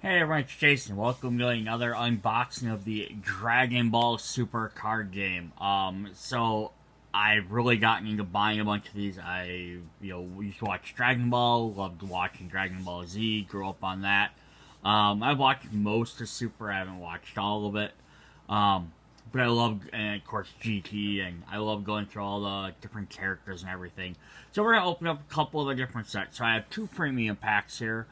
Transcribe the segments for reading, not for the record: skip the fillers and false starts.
Hey everyone, it's Jason. Welcome to another unboxing of the Dragon Ball Super card game. So I've really gotten into buying a bunch of these. Used to watch Dragon Ball, loved watching Dragon Ball Z, grew up on that. I've watched most of Super, I haven't watched all of it. But I love, and of course, GT, and I love going through all the different characters and everything. So we're gonna open up a couple of the different sets. So I have two premium packs here.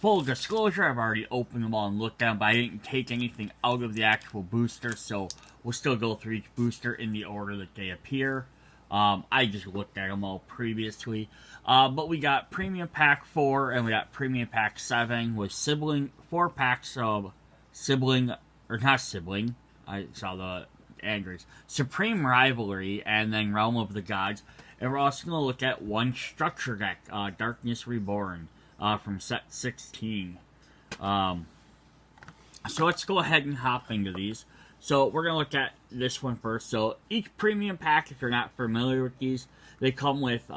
Full disclosure, I've already opened them all and looked at them, but I didn't take anything out of the actual booster, so we'll still go through each booster in the order that they appear. I just looked at them all previously. But we got Premium Pack 4 and we got Premium Pack 7 with 4 packs of sibling, or not sibling, I saw the Androids, Supreme Rivalry, and then Realm of the Gods. And we're also going to look at one structure deck, Darkness Reborn. From set 16. So let's go ahead and hop into these. So we're going to look at this one first. So each premium pack, if you're not familiar with these, they come with 2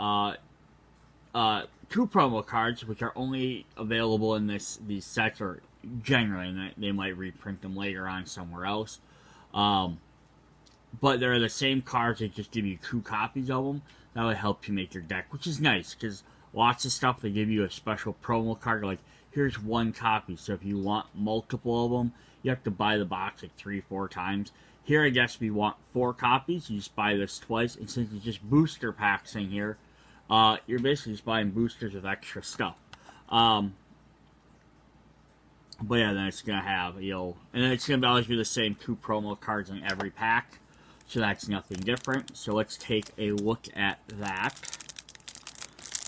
promo cards, which are only available in these sets, or generally, and they might reprint them later on somewhere else. But they're the same cards, they just give you 2 copies of them. That would help you make your deck, which is nice, because lots of stuff, they give you a special promo card, like, here's 1 copy, so if you want multiple of them, you have to buy the box like 3-4 times. Here, I guess, if you want 4 copies, you just buy this twice, and since it's just booster packs in here, you're basically just buying boosters with extra stuff. But yeah, then it's gonna have, and then it's gonna always be the same 2 promo cards in every pack, so that's nothing different. So let's take a look at that.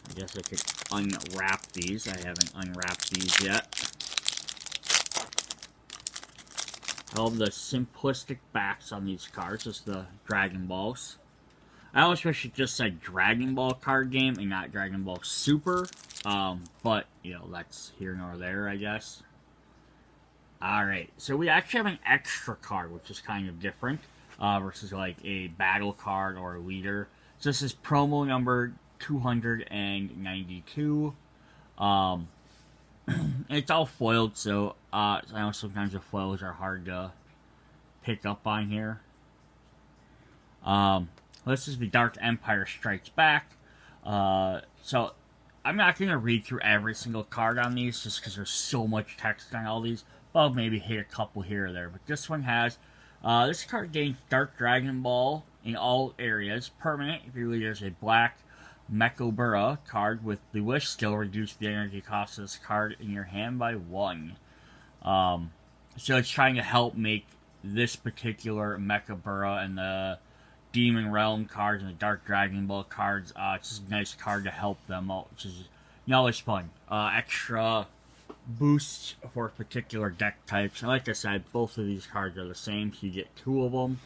I guess I could unwrap these. I haven't unwrapped these yet. I love the simplistic backs on these cards, just the Dragon Balls. I always wish it just said Dragon Ball card game and not Dragon Ball Super. But, that's here nor there, I guess. Alright, so we actually have an extra card, which is kind of different, versus like a battle card or a leader. So this is promo number 292. It's all foiled, so I know sometimes the foils are hard to pick up on here. This is the Dark Empire Strikes Back. So I'm not going to read through every single card on these just because there's so much text on all these. But I'll maybe hit a couple here or there. But this one has, this card gains Dark Dragon Ball in all areas. Permanent if your leader is a black Mechobura card with the Wish skill, reduce the energy cost of this card in your hand by 1. So it's trying to help make this particular Mechobura and the Demon Realm cards and the Dark Dragon Ball cards, it's just a nice card to help them out, which is always fun. Extra boosts for particular deck types. And like I said, both of these cards are the same, so you get 2 of them.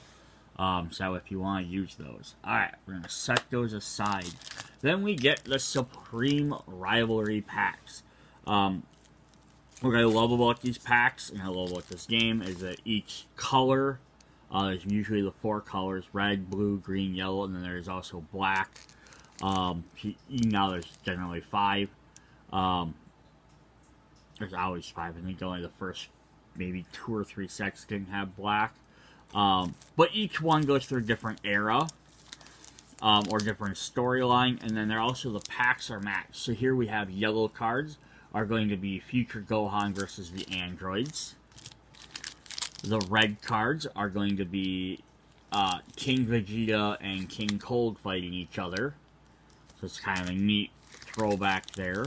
So if you want to use those. Alright, we're going to set those aside. Then we get the Supreme Rivalry packs. What I love about these packs, and I love about this game, is that each color, there's usually the 4 colors, red, blue, green, yellow, and then there's also black. Now there's generally 5. There's always 5. I think only the first maybe 2 or 3 sets didn't have black. But each one goes through a different era, or different storyline, and then the packs are matched. So here we have yellow cards are going to be Future Gohan versus the androids. The red cards are going to be King Vegeta and King Cold fighting each other. So it's kind of a neat throwback there.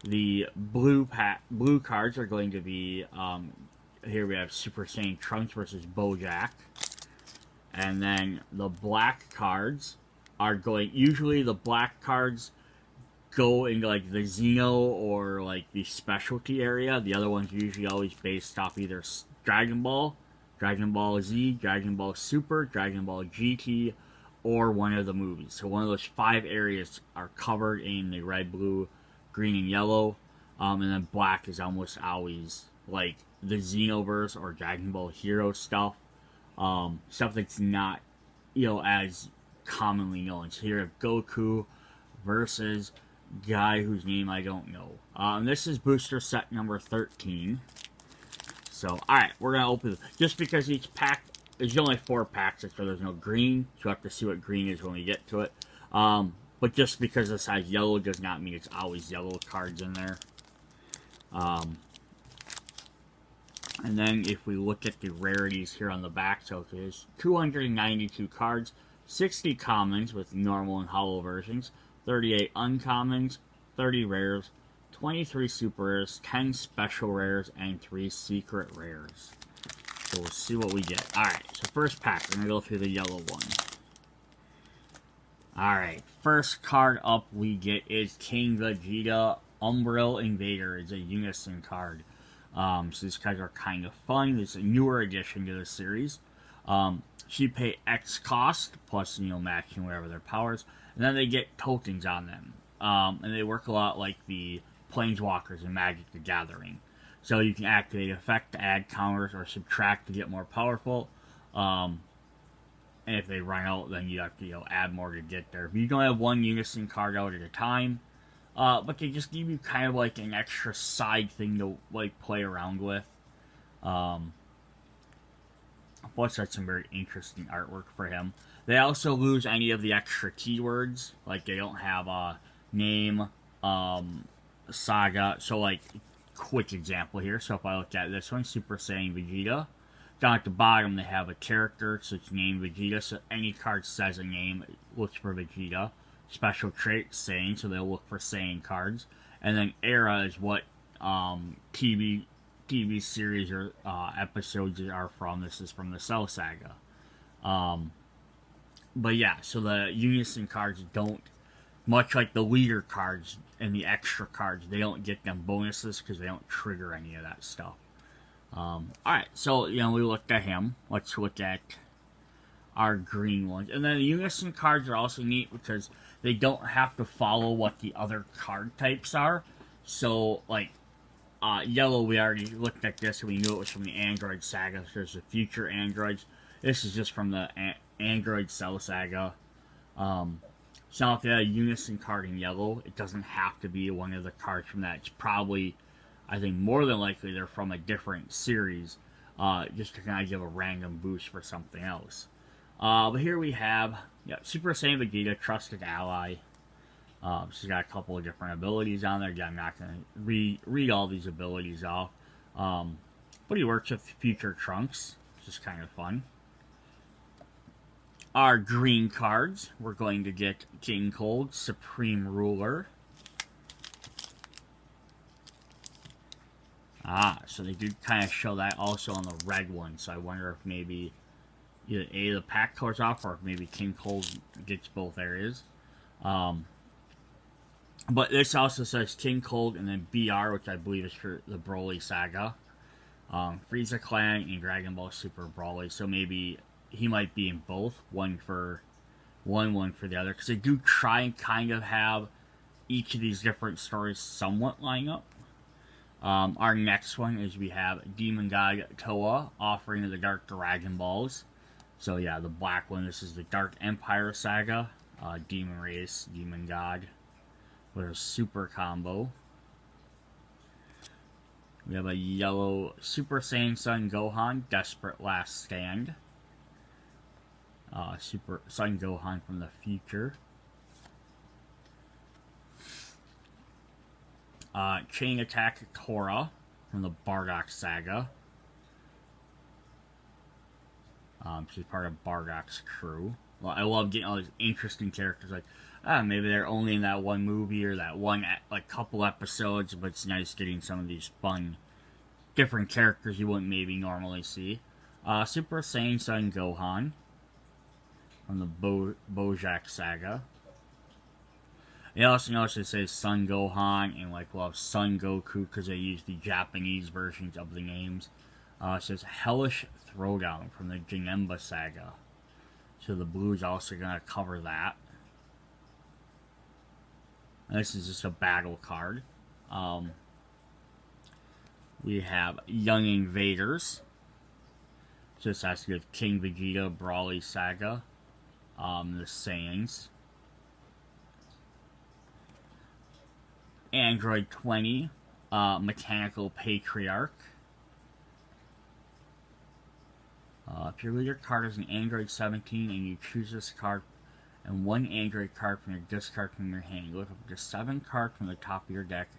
The blue cards are going to be, here we have Super Saiyan Trunks versus Bojack. And then the black cards are usually the black cards go into like the Xeno or like the specialty area. The other ones are usually always based off either Dragon Ball, Dragon Ball Z, Dragon Ball Super, Dragon Ball GT, or one of the movies. So one of those 5 areas are covered in the red, blue, green, and yellow. And then black is almost always like the Xenoverse or Dragon Ball Hero stuff. Stuff that's not, as commonly known. So here we have Goku versus guy whose name I don't know. This is booster set number 13. So, alright, we're going to open it. Just because each pack, there's only 4 packs, so there's no green. So we'll have to see what green is when we get to it. But just because this has yellow does not mean it's always yellow cards in there. And then if we look at the rarities here on the back, so there's 292 cards, 60 commons with normal and hollow versions, 38 uncommons, 30 rares, 23 super rares, 10 special rares, and 3 secret rares. So we'll see what we get. Alright, so first pack, we're going to go through the yellow one. Alright, first card up we get is King Vegeta. Umbrella Invader is a unison card. So these cards are kind of fun. It's a newer addition to the series. She pay X cost, plus, matching whatever their powers. And then they get tokens on them. And they work a lot like the Planeswalkers in Magic the Gathering. So you can activate effect to add counters or subtract to get more powerful. And if they run out, then you have to add more to get there. But you can only have one unison card out at a time. But they just give you kind of like an extra side thing to like play around with. Plus, that's some very interesting artwork for him. They also lose any of the extra keywords, like they don't have a name, saga. So, like, quick example here. So if I look at this one, Super Saiyan Vegeta. Down at the bottom, they have a character, so it's named Vegeta. So any card says a name, it looks for Vegeta. Special trait, Saiyan, so they'll look for Saiyan cards. And then Era is what TV series or episodes are from. This is from the Cell Saga. But yeah, so the unison cards don't, much like the leader cards and the extra cards, they don't get them bonuses because they don't trigger any of that stuff. Alright, so, we looked at him. Let's look at our green ones. And then the unison cards are also neat because they don't have to follow what the other card types are. So, like, yellow, we already looked at this and we knew it was from the Android Saga. So there's the future androids. This is just from the Android Cell Saga. So if you have a unison card in yellow, it doesn't have to be one of the cards from that. It's probably, I think more than likely, they're from a different series. Just to kind of give a random boost for something else. But here we have Super Saiyan Vegeta, Trusted Ally. She's got a couple of different abilities on there. Again, I'm not going to read all these abilities off. But he works with future Trunks, which is kind of fun. Our green cards, we're going to get King Cold, Supreme Ruler. So they do kind of show that also on the red one. So I wonder if maybe either A, the pack colors off, or if maybe King Cold gets both areas. But this also says King Cold and then BR, which I believe is for the Broly Saga. Frieza Clan and Dragon Ball Super Broly. So maybe he might be in both. One for one for the other. Because they do try and kind of have each of these different stories somewhat line up. Our next one is we have Demon God Toa, Offering of the Dark Dragon Balls. So yeah, the black one, this is the Dark Empire Saga. Demon Race, Demon God. With a super combo. We have a yellow Super Saiyan Son Gohan, Desperate Last Stand. Super Son Gohan from the future. Chain Attack Korra from the Bardock Saga. She's part of Bardock's crew. Well, I love getting all these interesting characters. Like, maybe they're only in that one movie or that one, like, couple episodes, but it's nice getting some of these fun, different characters you wouldn't maybe normally see. Super Saiyan Son Gohan from the Bojack Saga. You also notice it says Son Gohan and, like, well, Son Goku because they use the Japanese versions of the names. It says Hellish Throwdown from the Janemba Saga. So the blue is also going to cover that. And this is just a battle card. We have Young Invaders. So this has to do with King Vegeta, Brawly Saga. The Saiyans. Android 20, Mechanical Patriarch. If your leader card is an Android 17 and you choose this card and one Android card from your discard from your hand, look up to 7 cards from the top of your deck.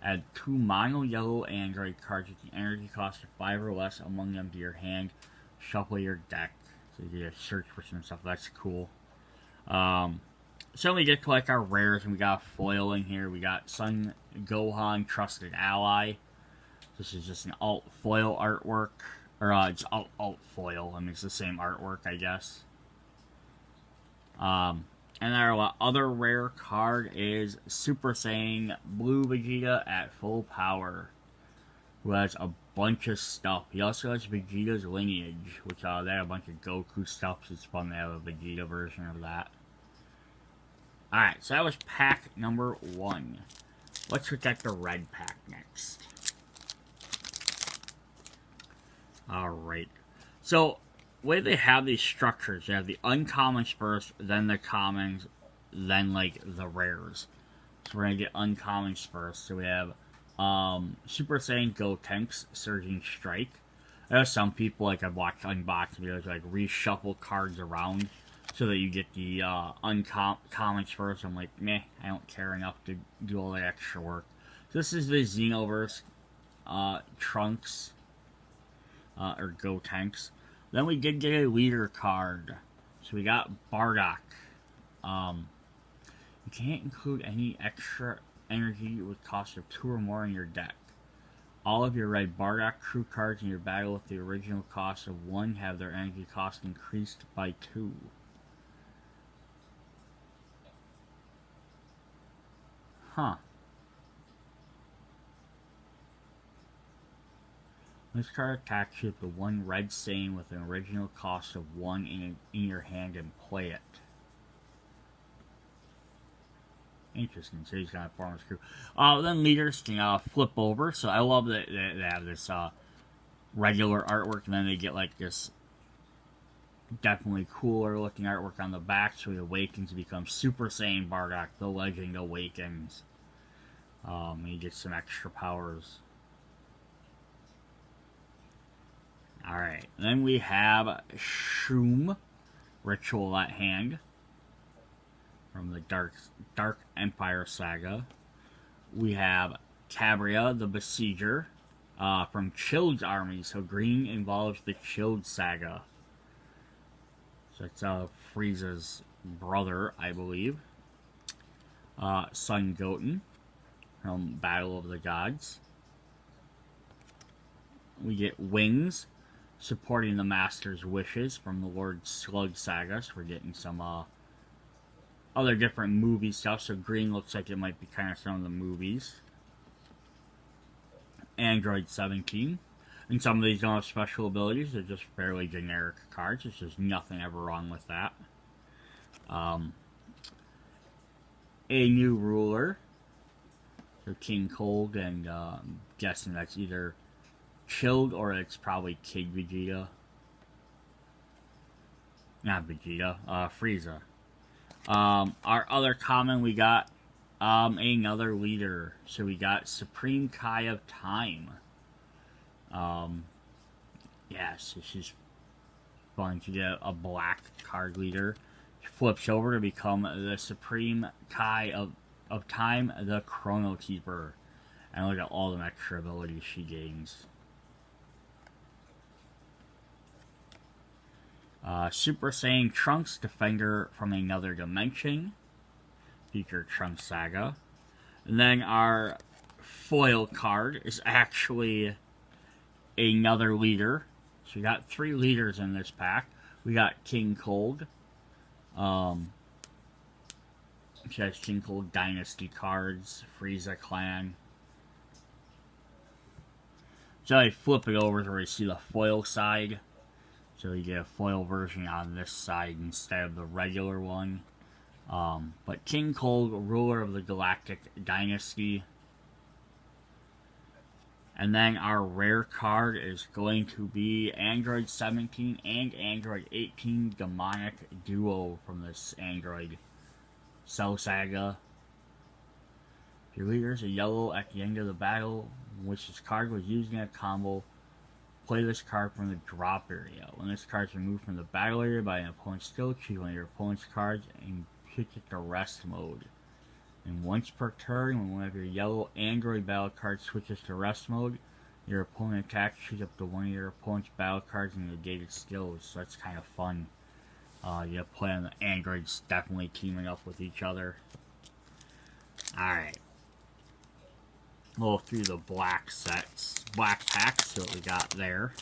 Add 2 mono yellow Android cards with the energy cost of 5 or less among them to your hand. Shuffle your deck. So you get to search for some stuff. That's cool. So we get to collect our rares, and we got foil in here. We got Son Gohan, Trusted Ally. This is just an alt foil artwork. Or it's alt foil. I mean, it's the same artwork, I guess. And our other rare card is Super Saiyan Blue Vegeta at full power, who has a bunch of stuff. He also has Vegeta's lineage, which they have a bunch of Goku stuff, so it's fun to have a Vegeta version of that. Alright, so that was pack number 1. Let's look at the red pack next. Alright, so the way they have these structures, they have the uncommons first, then the commons, then like the rares. So we're gonna get uncommons first. So we have Super Saiyan Gotenks Surging Strike. I know some people, like I've watched unboxing videos, like reshuffle cards around so that you get the uncommons first. I'm like, meh, I don't care enough to do all that extra work. So this is the Xenoverse Trunks or Gotenks. Then we did get a leader card. So we got Bardock. You can't include any extra energy with cost of 2 or more in your deck. All of your red Bardock crew cards in your battle with the original cost of 1 have their energy cost increased by 2. Huh. This card attacks you with the 1 red Saiyan with an original cost of 1 in your hand and play it. Interesting. So he's got a farmer's crew. Then leaders can flip over. So I love that they have this regular artwork, and then they get like this definitely cooler looking artwork on the back. So he awakens to become Super Saiyan Bardock. The legend awakens. He gets some extra powers. Alright, then we have Shroom, Ritual at Hand, from the Dark Empire Saga. We have Cabria, the Besieger, from Chill's army. So green involves the Chilled Saga. So it's Frieza's brother, I believe. Son Goten, from Battle of the Gods. We get Wings, supporting the Master's wishes, from the Lord Slug Saga. So we're getting some other different movie stuff. So green looks like it might be kind of some of the movies. Android 17. And some of these don't have special abilities. They're just fairly generic cards. There's just nothing ever wrong with that. A new ruler. So King Cold, and I'm guessing that's either Chilled or it's probably Kid Vegeta. Not Vegeta, Frieza. Our other common, we got another leader. So we got Supreme Kai of Time. So she's going to get a black card leader. She flips over to become the Supreme Kai of Time, the Chrono Keeper. And look at all the extra abilities she gains. Super Saiyan Trunks, Defender from Another Dimension. Future Trunks Saga. And then our foil card is actually another leader. So we got 3 leaders in this pack. We got King Cold. She has King Cold Dynasty cards. Frieza Clan. So I flip it over to where you see the foil side. So you get a foil version on this side instead of the regular one. But King Cold, ruler of the Galactic Dynasty. And then our rare card is going to be Android 17 and Android 18 Demonic Duo from this Android Cell Saga. If your leader is a yellow at the end of the battle, which this card was used in a combo, play this card from the drop area. When this card is removed from the battle area by an opponent's skill, choose one of your opponent's cards and pick it to rest mode. And once per turn, when one of your yellow android battle cards switches to rest mode, your opponent attacks, choose up to one of your opponent's battle cards and negated skills. So that's kind of fun. You play on the androids definitely teaming up with each other. Alright. We'll go through the black packs, see what we got there.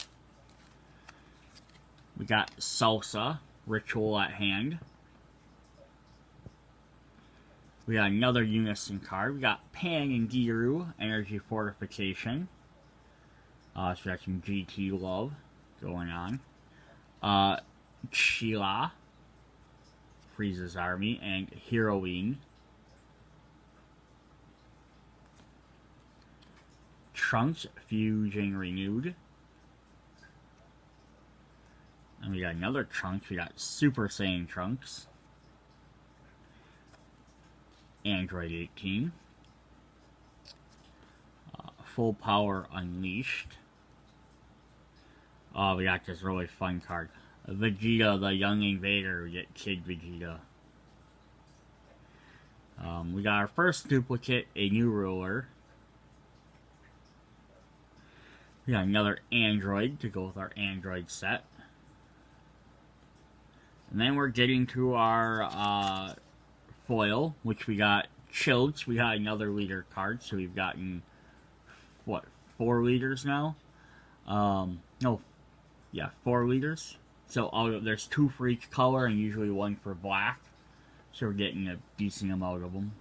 We got Salsa, Ritual at Hand. We got another Unison card. We got Pang and Giru, Energy Fortification. So we got some GT love going on. Sheila, Frieza's Army, and Heroine. Trunks, Fusion Renewed. And we got another Trunks. We got Super Saiyan Trunks. Android 18. Full Power Unleashed. Oh, we got this really fun card. Vegeta, the Young Invader. We get Kid Vegeta. We got our first duplicate, a new ruler. We got another android to go with our android set. And then we're getting to our foil, which we got chilled. So we got another leader card. So we've gotten, what, 4 leaders now? No, yeah, 4 leaders. So there's 2 for each color and usually 1 for black. So we're getting a decent amount of them.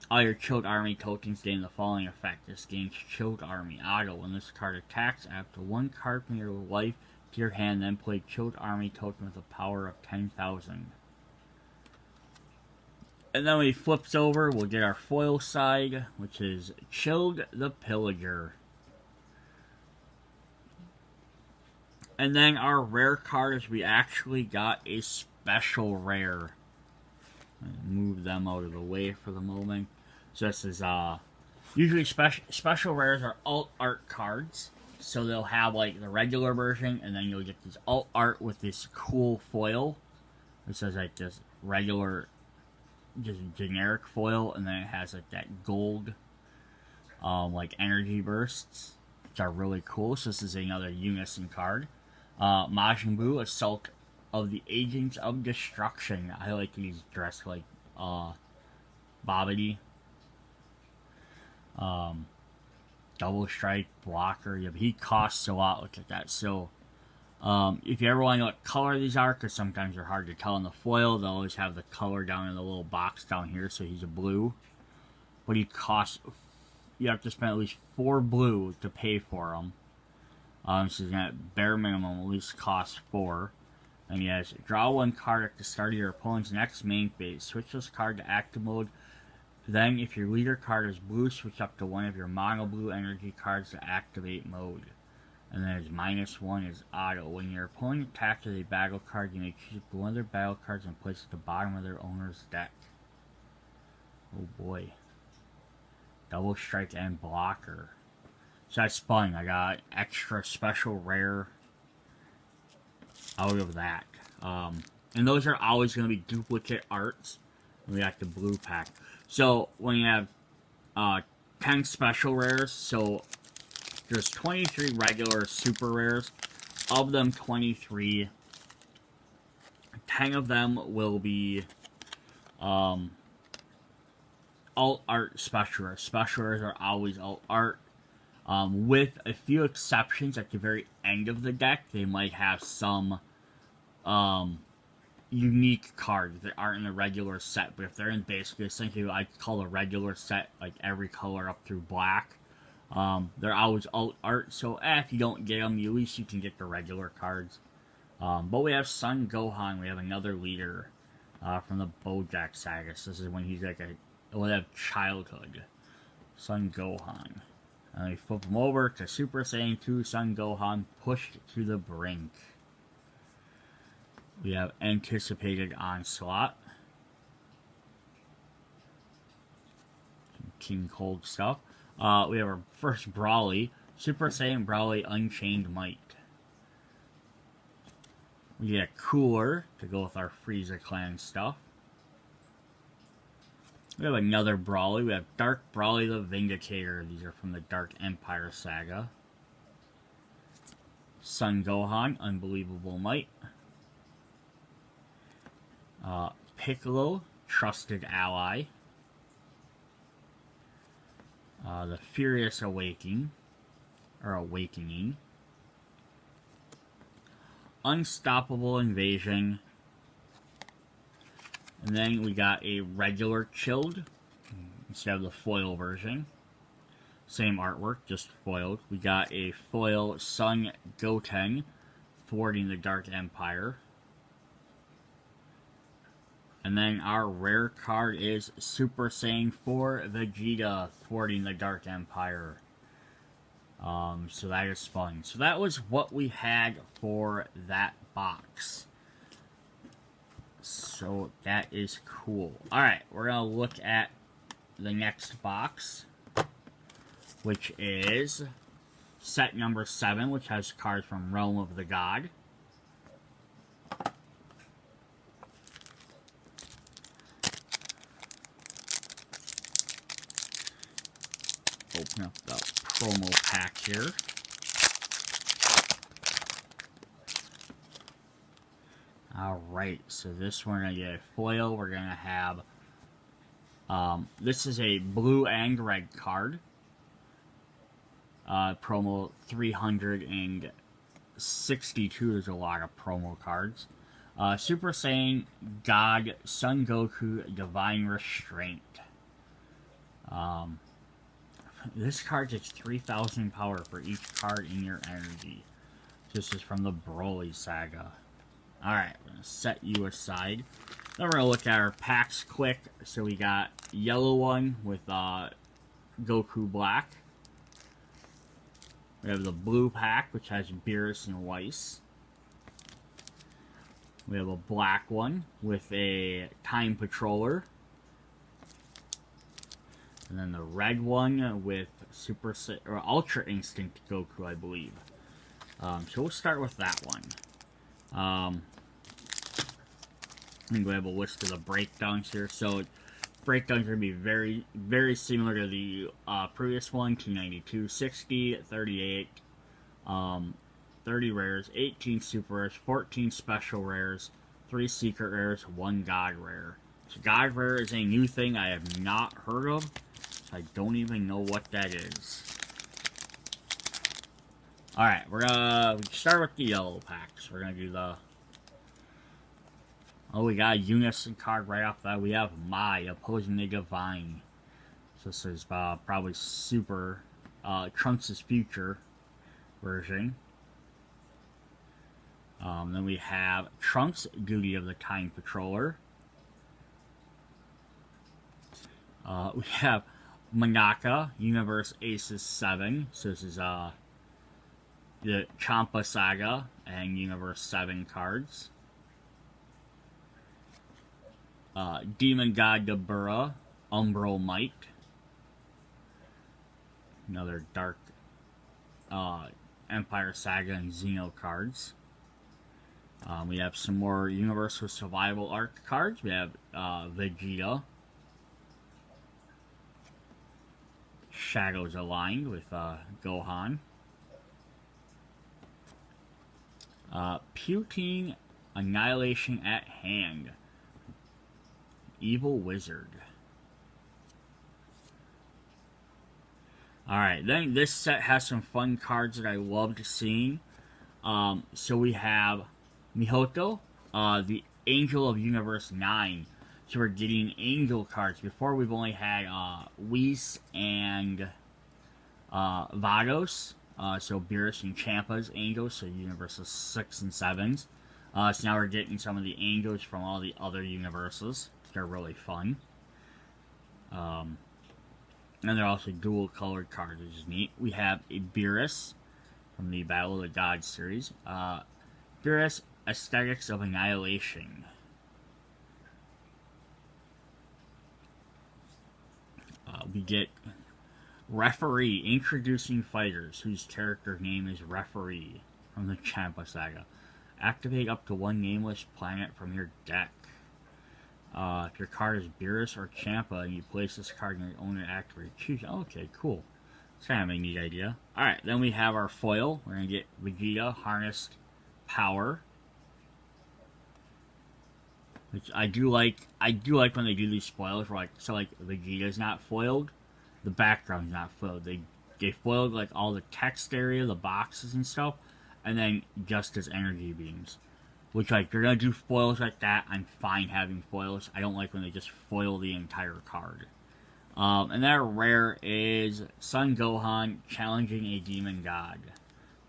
All your Chilled Army tokens gain the following effect. This gains Chilled Army auto. When this card attacks, add up to 1 card from your life to your hand, then play Chilled Army token with a power of 10,000. And then when he flips over, we'll get our foil side, which is Chilled the Pillager. And then our rare card is we actually got a special rare. Move them out of the way for the moment. So this is usually special rares are alt art cards. So they'll have like the regular version, and then you'll get this alt art with this cool foil. It says like this regular, just generic foil, and then it has like that gold, like energy bursts, which are really cool. So this is another Unison card. Majin Buu, Assault of the Agents of Destruction. I like these dressed like Babidi. Double strike blocker. Yeah, but he costs a lot. Look at that. So if you ever want to know what color these are, because sometimes they're hard to tell in the foil, they'll always have the color down in the little box down here. So he's a blue, but he costs, you have to spend at least 4 blue to pay for him. So he's gonna at bare minimum at least cost 4. And he has draw 1 card at the start of your opponent's next main phase. Switch this card to active mode. Then, if your leader card is blue, switch up to one of your mono blue energy cards to activate mode. And then his -1 is auto. When your opponent attacks with a battle card, you may choose one of their battle cards and place it at the bottom of their owner's deck. Oh boy. Double strike and blocker. So that's fun. I got extra special rare out of that. And those are always going to be duplicate arts. We got the blue pack. So when you have 10 special rares, so there's 23 regular super rares. Of them 23, 10 of them will be alt art special rares. Special rares are always alt art. With a few exceptions at the very end of the deck, they might have some unique cards that aren't in the regular set. But if they're in basically essentially what I call a regular set, like every color up through black, they're always alt art. So if you don't get them, at least you can get the regular cards. But we have Son Gohan. We have another leader from the BoJack saga. So this is when he's like a childhood. Son Gohan. And we flip him over to Super Saiyan 2 Son Gohan, pushed to the brink. We have Anticipated Onslaught. King Cold stuff. We have our first Brawly, Super Saiyan Brawly Unchained Might. We get a Cooler to go with our Frieza Clan stuff. We have another Brawly. We have Dark Brawly the Vindicator. These are from the Dark Empire saga. Son Gohan, Unbelievable Might. Piccolo, Trusted Ally. The Furious Awakening. Unstoppable Invasion. And then we got a regular Chilled instead of the foil version. Same artwork, just foiled. We got a foil Son Goten thwarting the Dark Empire. And then our rare card is Super Saiyan 4 Vegeta thwarting the Dark Empire. So that is fun. So that was what we had for that box. So that is cool. Alright, we're going to look at the next box, which is set number 7, which has cards from Realm of the God. Open up the promo pack here. Alright, so this we're going to get a foil. We're going to have, this is a blue and red card. Promo 362, there's a lot of promo cards. Super Saiyan God Son Goku Divine Restraint. This card takes 3,000 power for each card in your energy. This is from the Broly saga. Alright, we're going to set you aside. Then we're going to look at our packs quick. So we got yellow one with Goku Black. We have the blue pack, which has Beerus and Weiss. We have a black one with a Time Patroller. And then the red one with Ultra Instinct Goku, I believe. So we'll start with that one. I think we have a list of the breakdowns here. So breakdowns are going to be very, very similar to the previous one. 292, 60, 38, 30 rares, 18 super rares, 14 special rares, 3 secret rares, 1 god rare. So god rare is a new thing I have not heard of. I don't even know what that is. Alright, we start with the yellow packs. We're gonna do the... Oh, we got a Unison card right off that. We have Mai, Opposing the Divine. So this is probably Super Trunks' Future version. Then we have Trunks, Duty of the Time Patroller. We have Manaka, Universe Aces 7. So this is the Champa Saga and Universe 7 cards. Demon God Dabura, Umbral Might. Another Dark Empire Saga and Xeno cards. We have some more Universal Survival Arc cards. We have Vegeta. Shadows Aligned with Gohan. Putin Annihilation at Hand. Evil Wizard. Alright, then this set has some fun cards that I loved seeing. So we have Mihoto, the Angel of Universe 9. So we're getting Angel cards. Before we've only had Weiss and Vados. So Beerus and Champa's Angels, so Universes 6 and 7s. So now we're getting some of the Angels from all the other universes. They're really fun. And they're also dual colored cards, which is neat. We have a Beerus from the Battle of the Gods series. Beerus, Aesthetics of Annihilation. We get Referee, introducing fighters whose character name is Referee from the Champa Saga. Activate up to one nameless planet from your deck. If your card is Beerus or Champa and you place this card in your own and activate, choose. Okay, cool. It's kind of a neat idea. Alright, then we have our foil. We're going to get Vegeta, Harnessed Power. Which I do like when they do these spoilers, where Vegeta's not foiled, the background's not foiled. They foiled like all the text area, the boxes and stuff, and then just his energy beams. Which, like, if you're gonna do foils like that, I'm fine having foils. I don't like when they just foil the entire card. And that rare is Son Gohan challenging a demon god.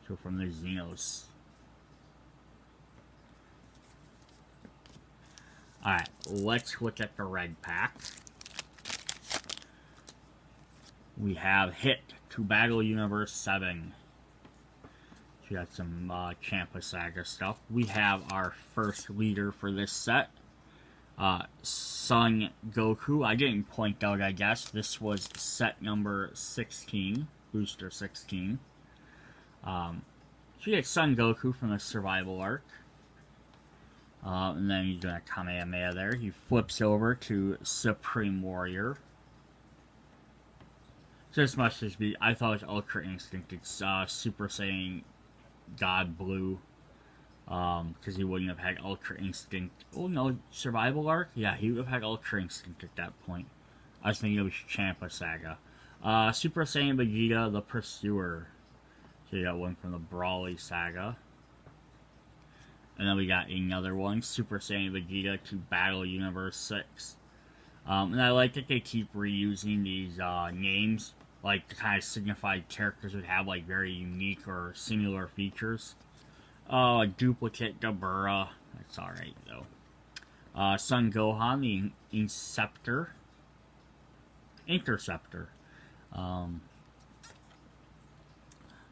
So from the Xenos. Alright, let's look at the red pack. We have Hit to Battle Universe 7. We got some Champa Saga stuff. We have our first leader for this set. Son Goku. I didn't point out, I guess. This was set number 16. Booster 16. So you get Son Goku from the Survival Arc. And then he's doing a Kamehameha there. He flips over to Supreme Warrior. So this must just be, I thought it was Ultra Instinct. It's Super Saiyan God Blue. Because he wouldn't have had Ultra Instinct. Oh no, Survival Arc? Yeah, he would have had Ultra Instinct at that point. I was thinking it was Champa Saga. Super Saiyan Vegeta, the Pursuer. So you got one from the Brawly Saga. And then we got another one, Super Saiyan Vegeta to Battle Universe 6. And I like that they keep reusing these names, like to kind of signify characters would have like very unique or similar features. A duplicate Dabura, that's alright though. Son Gohan, the Interceptor.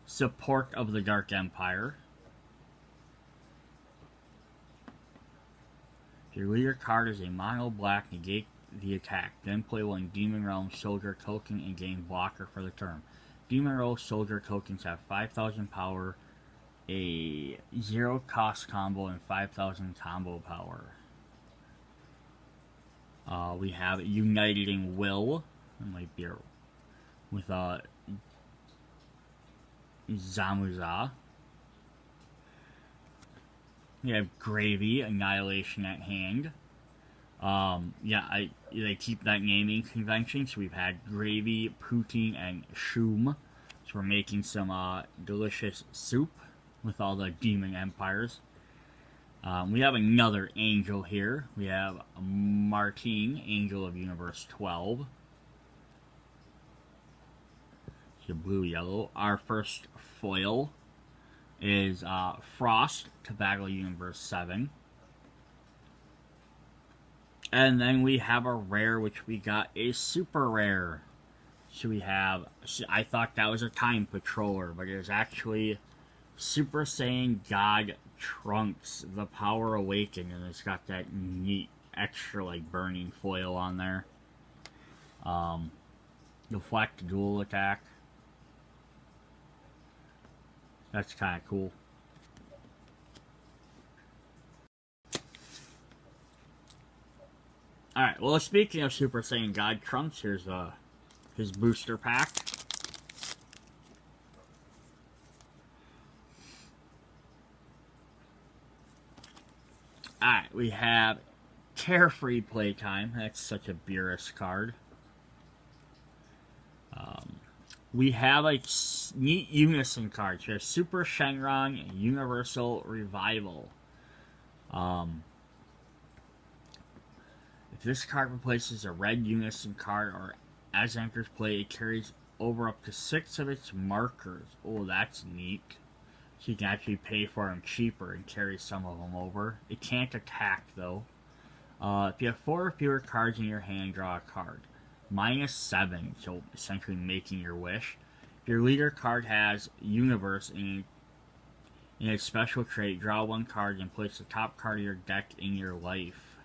Support of the Dark Empire. If your leader card is a mono black, negate the attack. Then play one Demon Realm Soldier token and gain blocker for the turn. Demon Realm Soldier tokens have 5,000 power, a 0 cost combo, and 5,000 combo power. We have Uniting Will. That might be with Zamuza. We have Gravy, Annihilation at Hand. They keep that naming convention, so we've had Gravy, Poutine, and Shum. So we're making some delicious soup with all the demon empires. We have another angel here. We have Martine, Angel of Universe 12. So blue-yellow. Our first foil is Frost to Battle Universe 7. And then we have a rare, which we got a super rare. So we have, I thought that was a Time Patroller, but it is actually Super Saiyan God Trunks, the Power Awakened, and it's got that neat extra like burning foil on there. Deflect dual attack. That's kind of cool. Alright, well, speaking of Super Saiyan God Trunks, here's his booster pack. Alright, we have Carefree Playtime. That's such a Beerus card. We have like neat unison cards. We have Super Shenron Universal Revival. If this card replaces a red unison card or as enters play, it carries over up to 6 of its markers. Oh, that's neat. So you can actually pay for them cheaper and carry some of them over. It can't attack though. If you have 4 or fewer cards in your hand, draw a card. -7, so essentially making your wish. If your leader card has Universe in its special trait, draw 1 card and place the top card of your deck in your life.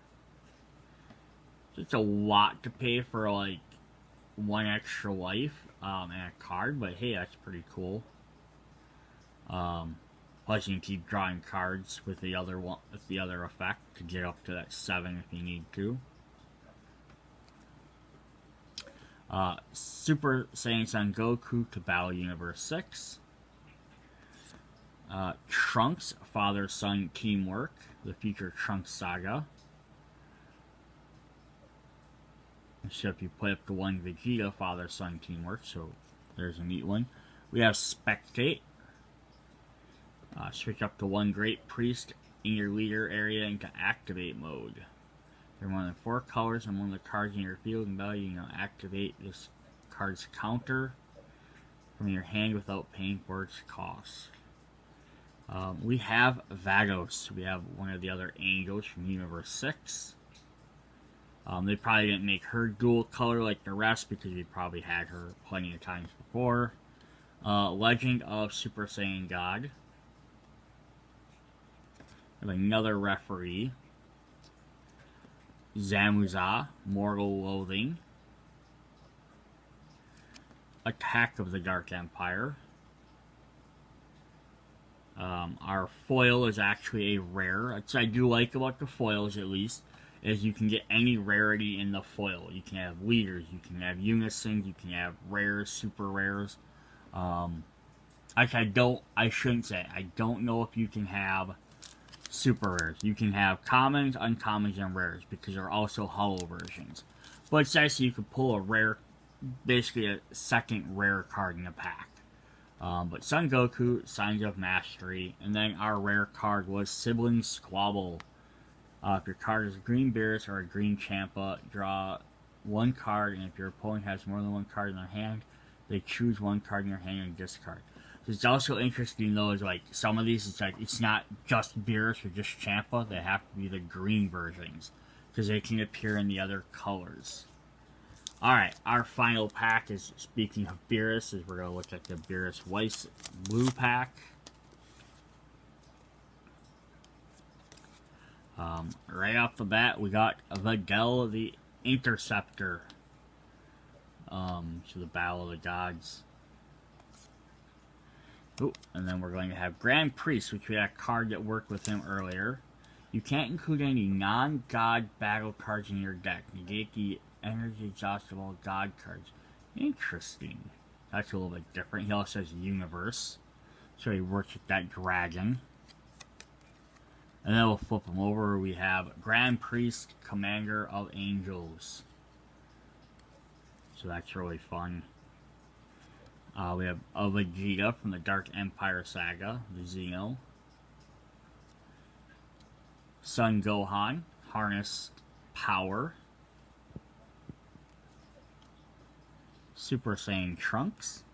So it's a lot to pay for like 1 extra life and a card, but hey, that's pretty cool. Plus you can keep drawing cards with the other one, with the other effect to get up to that 7 if you need to. Super Saiyan Son Goku to Battle Universe 6. Trunks Father-Son Teamwork, the future Trunks saga. So if you play up to 1 Vegeta Father-Son Teamwork, so there's a neat one. We have Spectate. Switch up to 1 Great Priest in your leader area into activate mode. There are more than 4 colors and one of the cards in your field and battle. You can activate this card's counter from your hand without paying for its cost. We have Vagos. We have one of the other angels from Universe 6. They probably didn't make her dual color like the rest because we probably had her plenty of times before. Legend of Super Saiyan God. We have another referee. Zamuza, Mortal Loathing. Attack of the Dark Empire. Our foil is actually a rare. Which I do like about the foils, at least, is you can get any rarity in the foil. You can have leaders, you can have unisons, you can have rares, super rares. I shouldn't say, I don't know if you can have super rares. You can have commons, uncommons, and rares, because there are also hollow versions. But it's nice that you can pull a rare, basically a second rare card in the pack. But Son Goku, Signs of Mastery, and then our rare card was Sibling Squabble. If your card is a green Beerus or a green Champa, draw 1 card, and if your opponent has more than 1 card in their hand, they choose 1 card in their hand and discard. So it's also interesting though, is like some of these, it's like it's not just Beerus or just Champa, they have to be the green versions, because they can appear in the other colors. Alright, our final pack is, speaking of Beerus, is we're going to look at the Beerus Weiss blue pack. Right off the bat, we got Vegeta the Interceptor. To the Battle of the Gods. Oh, and then we're going to have Grand Priest, which we had a card that worked with him earlier. You can't include any non-God battle cards in your deck. Negate the energy exhaust of all God cards. Interesting. That's a little bit different. He also says Universe. So he works with that dragon. And then we'll flip them over. We have Grand Priest, Commander of Angels. So that's really fun. We have a Vegeta from the Dark Empire Saga, the Xeno. Son Gohan, Harnessed Power. Super Saiyan Trunks.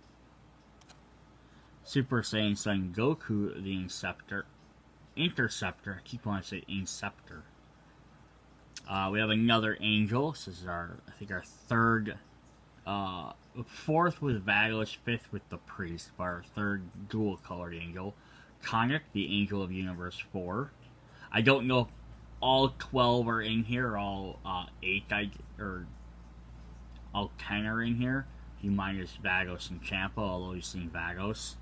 Super Saiyan Son Goku, the Interceptor. I keep wanting to say Inceptor. We have another angel. This is our, I think, our third, 4th with Vagos, 5th with the Priest, but our third dual-colored angel. Conic, the Angel of Universe 4. I don't know if all 12 are in here, or all 8, or all 10 are in here. You minus Vagos and Champa, although you've seen Vagos.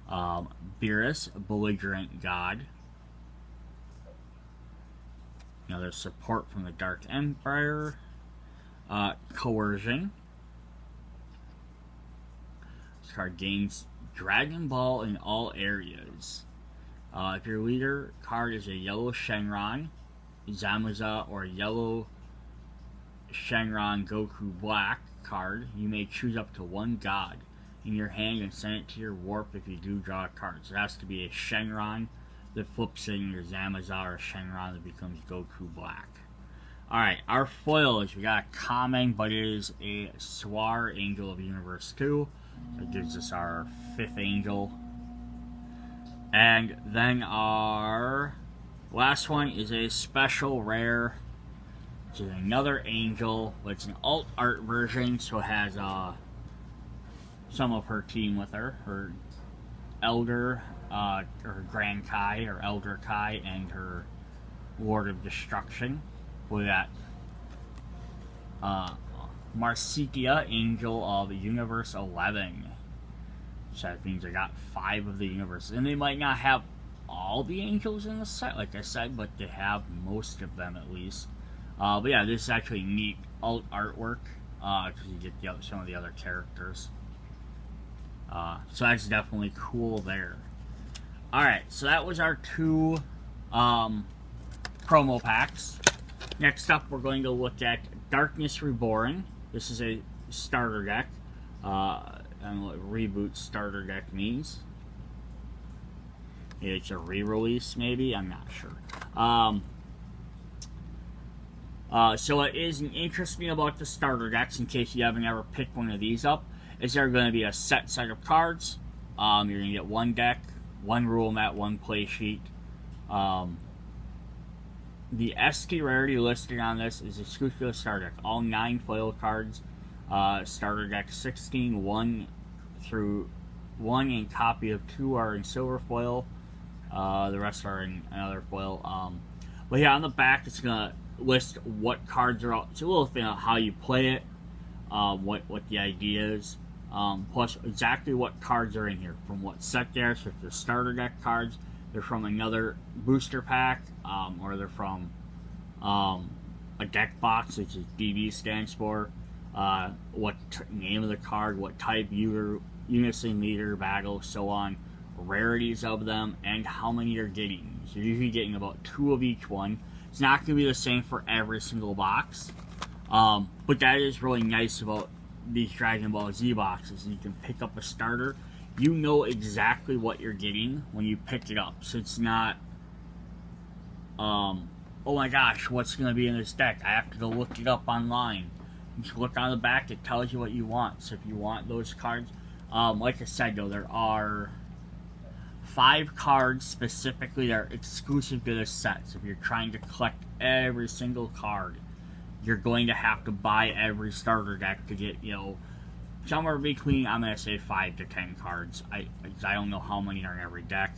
Beerus, Belligerent God. Another support from the Dark Empire. Coercion. This card gains Dragon Ball in all areas. If your leader card is a yellow Shenron, Zamuza, or yellow Shenron Goku Black card, you may choose up to 1 God in your hand and send it to your warp if you do draw a card. So it has to be a Shenron that flips in your Zamuza, or a Shenron that becomes Goku Black. Alright, our foil is, we got a common, but it is a Swar Angel of Universe 2. So it gives us our 5th angel. And then our last one is a special rare, which is another angel, but it's an alt art version, so it has some of her team with her. Her Elder, her Grand Kai, or Elder Kai, and her Lord of Destruction. We got Marsikia, Angel of Universe 11. So that means I got 5 of the universes. And they might not have all the angels in the set, like I said, but they have most of them at least. But yeah, this is actually neat artwork, because you get some of the other characters. So that's definitely cool there. Alright, so that was our 2 promo packs. Next up, we're going to look at Darkness Reborn. This is a starter deck. I don't know what reboot starter deck means. Maybe it's a re-release, maybe? I'm not sure. So it is interesting about the starter decks, in case you haven't ever picked one of these up, is there going to be a set of cards. You're going to get 1 deck, 1 rule mat, 1 play sheet. The ST rarity listed on this is exclusive to the starter deck. All 9 foil cards. Starter deck 16, 1 through 1 and copy of 2 are in silver foil. The rest are in another foil. But yeah, on the back it's going to list what cards are out. It's a little thing on how you play it, what the idea is, plus exactly what cards are in here, from what set they are. So if they're starter deck cards, they're from another booster pack, or they're from a deck box, which is DB stands for, what name of the card, what type, unison, leader, battle, so on, rarities of them, and how many you're getting. So you're usually getting about 2 of each one. It's not going to be the same for every single box, but that is really nice about these Dragon Ball Z boxes. You can pick up a starter, you know exactly what you're getting when you pick it up. So it's not, oh my gosh, what's going to be in this deck? I have to go look it up online. You just look on the back, it tells you what you want. So if you want those cards, like I said though, there are 5 cards specifically that are exclusive to this set. So if you're trying to collect every single card, you're going to have to buy every starter deck to get, somewhere between, I'm going to say 5 to 10 cards. I don't know how many are in every deck.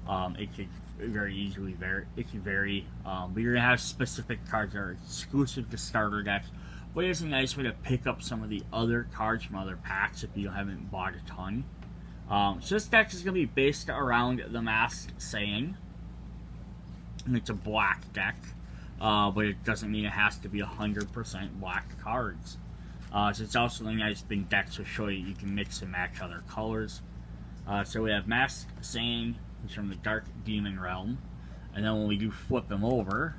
It could very easily vary. It could vary. But you're going to have specific cards that are exclusive to starter decks. But it's a nice way to pick up some of the other cards from other packs if you haven't bought a ton. So this deck is going to be based around the Masked Saiyan. And it's a black deck. But it doesn't mean it has to be 100% black cards. So it's also a nice big deck to show you can mix and match other colors. So we have Masked Saiyan, who's from the Dark Demon Realm. And then when we do flip him over,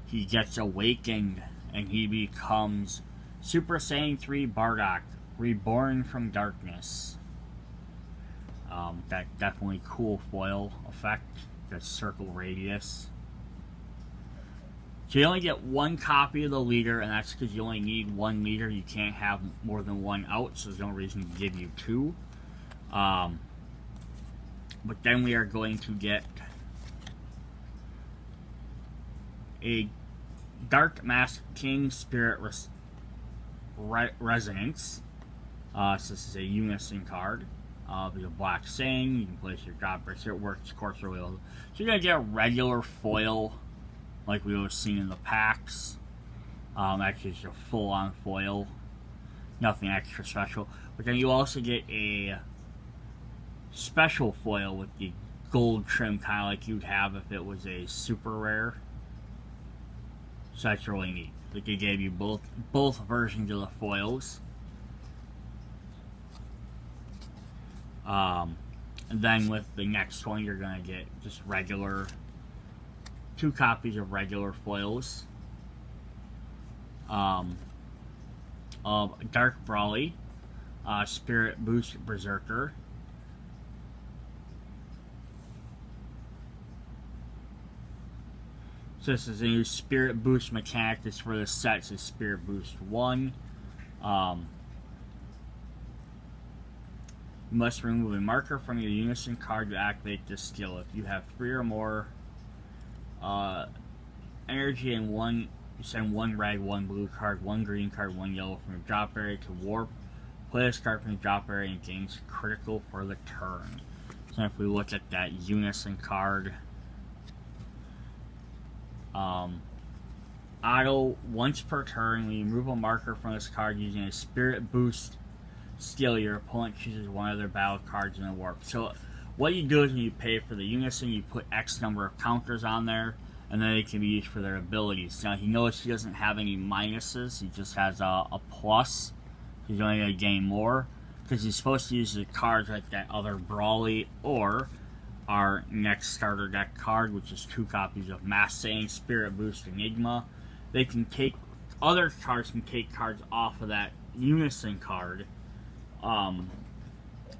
he gets awakened and he becomes Super Saiyan 3 Bardock, Reborn from Darkness. That definitely cool foil effect, that circle radius. So you only get 1 copy of the leader, and that's because you only need 1 leader. You can't have more than 1 out, so there's no reason to give you 2. But then we are going to get a Dark Mask King Spirit Resonance. So this is a unison card. With a black Saiyan, you can place your drop bricks. It works, of course, really well. So you're going to get a regular foil, like we were seeing in the packs. Actually, it's a full-on foil. Nothing extra special. But then you also get a special foil with the gold trim, kind of like you'd have if it was a super rare. So that's really neat. Like they gave you both versions of the foils. And then with the next one, you're going to get just regular, 2 copies of regular foils. Of Dark Brawly, Spirit Boost Berserker. So this is a new Spirit Boost mechanic. This for the sets is Spirit Boost 1. You must remove a marker from your unison card to activate this skill. If you have 3 or more energy and you send 1 red, 1 blue card, 1 green card, 1 yellow from your drop area to warp. Play this card from your drop area and gains critical for the turn. So if we look at that unison card, auto once per turn. When you remove a marker from this card using a Spirit Boost skill, your opponent chooses one of their battle cards in the warp. So what you do is when you pay for the unison, you put X number of counters on there, and then they can be used for their abilities. Now, he knows he doesn't have any minuses. He just has a plus. He's only going to gain more, because he's supposed to use the cards like that other Brawly or our next starter deck card, which is 2 copies of Mass Saiyan, Spirit Boost, Enigma. They can take, other cards can take cards off of that unison card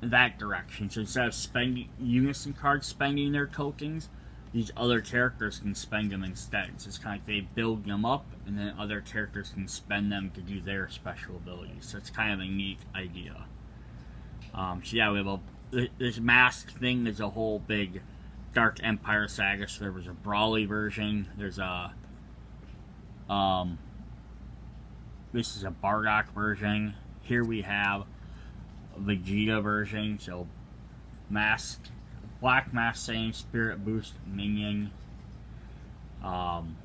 that direction. So instead of spending unison cards spending their tokens, these other characters can spend them instead. So it's kind of like they build them up, and then other characters can spend them to do their special abilities. So it's kind of a neat idea. So yeah, we have this mask thing is a whole big Dark Empire saga. So there was a Brawly version. There's a this is a Bardock version. Here we have a Vegeta version. So masked, black mask saying Spirit Boost minion. And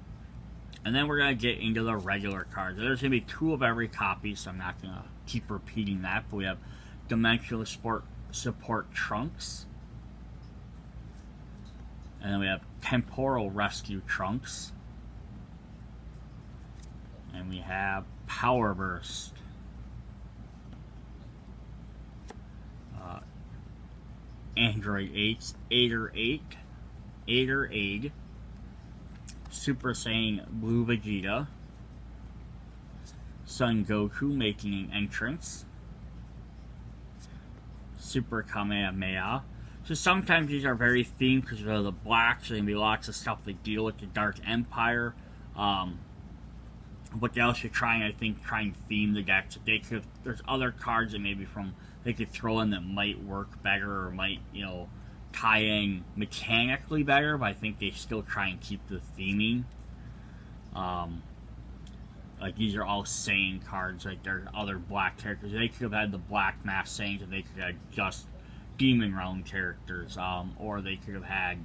then we're gonna get into the regular cards. There's gonna be 2 of every copy, so I'm not gonna keep repeating that. But we have Dimensional Support Trunks, and then we have Temporal Rescue Trunks, and we have Power Burst, Android 8, Aider 8, Super Saiyan Blue Vegeta, Son Goku making an entrance, Super Kamehameha. So sometimes these are very themed because they're the black, so there's going to be lots of stuff that deal with the Dark Empire. But they also try and theme the deck. So there's other cards that maybe they could throw in that might work better or might, tie in mechanically better, but I think they still try and keep the theming. Like these are all Saiyan cards. Like there's other black characters. They could have had the black mask Saiyans, and they could have just Demon Realm characters. Or they could have had,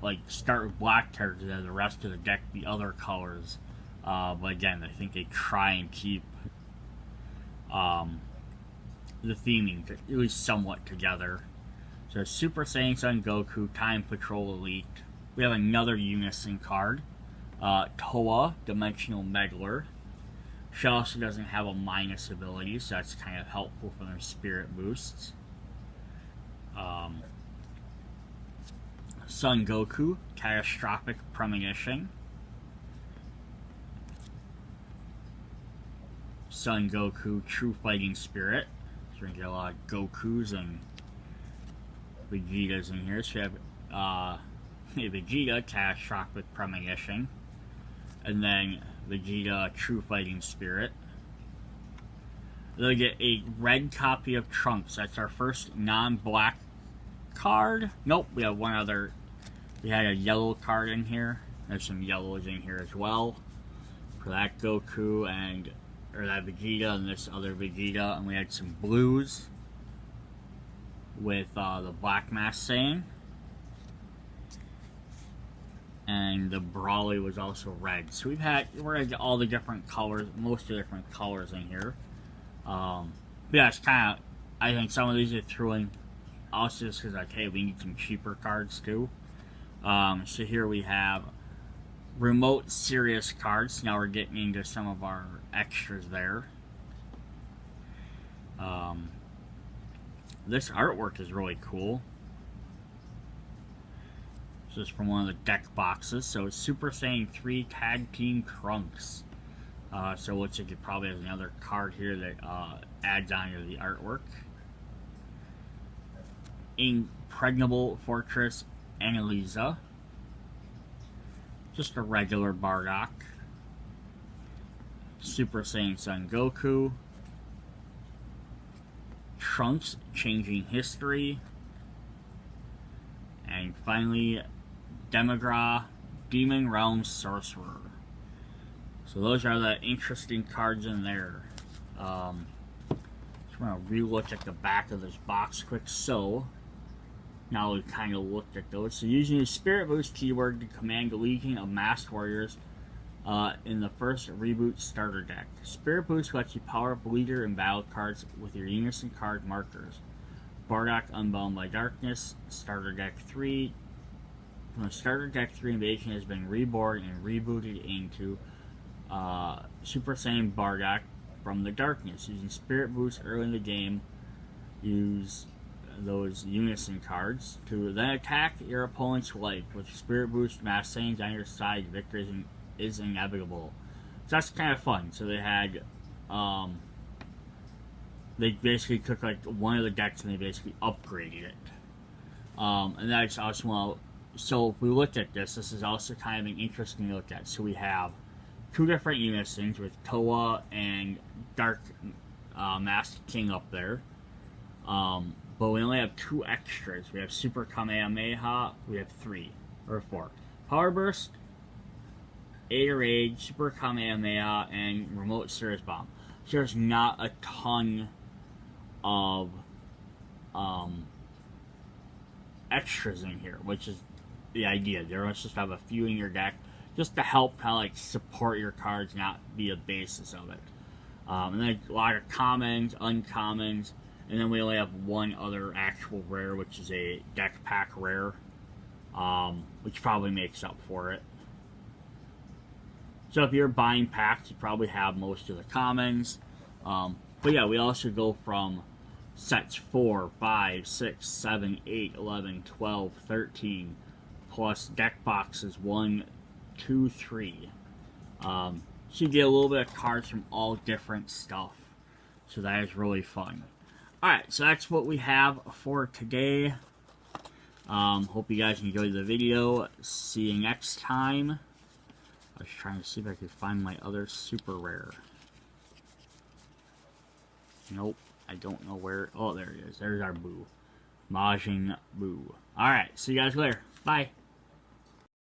like start with black characters and the rest of the deck be other colors. But again, I think they try and keep the theming at least somewhat together. So Super Saiyan Son Goku, Time Patrol Elite. We have another Unison card. Toa, Dimensional Meddler. She also doesn't have a minus ability, so that's kind of helpful for their spirit boosts. Son Goku, Catastrophic Premonition. Son Goku, True Fighting Spirit. So we get a lot of Gokus and Vegetas in here. So we have Vegeta, Catastrophic Premonition. And then Vegeta, True Fighting Spirit. They'll get a red copy of Trunks. That's our first non-black card. Nope, we have one other. We had a yellow card in here. There's some yellows in here as well. For that Goku or that Vegeta and this other Vegeta. And we had some blues with the Black Mask Saiyan. And the Brawly was also red. So we're gonna get all the different colors, most of the different colors in here. But yeah, it's kind of, I think some of these are through in also just because like, hey, we need some cheaper cards too. So here we have remote serious cards. Now we're getting into some of our extras there. This artwork is really cool. This is from one of the deck boxes. So it's Super Saiyan 3 Tag Team Trunks. So it looks like it probably has another card here that adds on to the artwork. Impregnable Fortress Annalisa. Just a regular Bardock. Super Saiyan Son Goku. Trunks Changing History. And finally, Demigra, Demon Realm Sorcerer. So those are the interesting cards in there. Just want to re-look at the back of this box quick. So, now we've kind of looked at those. So using the Spirit Boost keyword to command a legion of masked warriors in the first reboot starter deck. Spirit Boost lets you power up leader and battle cards with your unison card markers. Bardock Unbound by Darkness, starter deck 3. From the starter deck 3, Invasion has been reborn and rebooted into Super Saiyan Bardock from the Darkness. Using Spirit Boost early in the game, use those unison cards to then attack your opponent's life. With Spirit Boost, Mass Saiyans on your side, victory is inevitable. So that's kind of fun. So they had, they basically took like one of the decks and they basically upgraded it. And that's also, well, so if we look at this, this is also kind of an interesting look at. So we have two different unisons with Toa and Dark Masked King up there. But we only have two extras. We have Super Kamehameha, we have 3 or 4. Power Burst, Aid Rage, Super Kamehameha, and Remote Cirrus Bomb. So there's not a ton of extras in here, which is the idea. There must just have a few in your deck just to help kind of like support your cards, not be a basis of it. And then a lot of commons, uncommons, and then we only have one other actual rare, which is a deck pack rare, which probably makes up for it. So if you're buying packs, you probably have most of the commons. But yeah, we also go from sets 4, 5, 6, 7, 8, 11, 12, 13, plus deck boxes 1, 2, 3. So you get a little bit of cards from all different stuff. So that is really fun. Alright, so that's what we have for today. Hope you guys enjoyed the video. See you next time. I was trying to see if I could find my other super rare. Nope, I don't know where. Oh, there it is. There's our Boo. Majin Buu. Alright, see you guys later. Bye.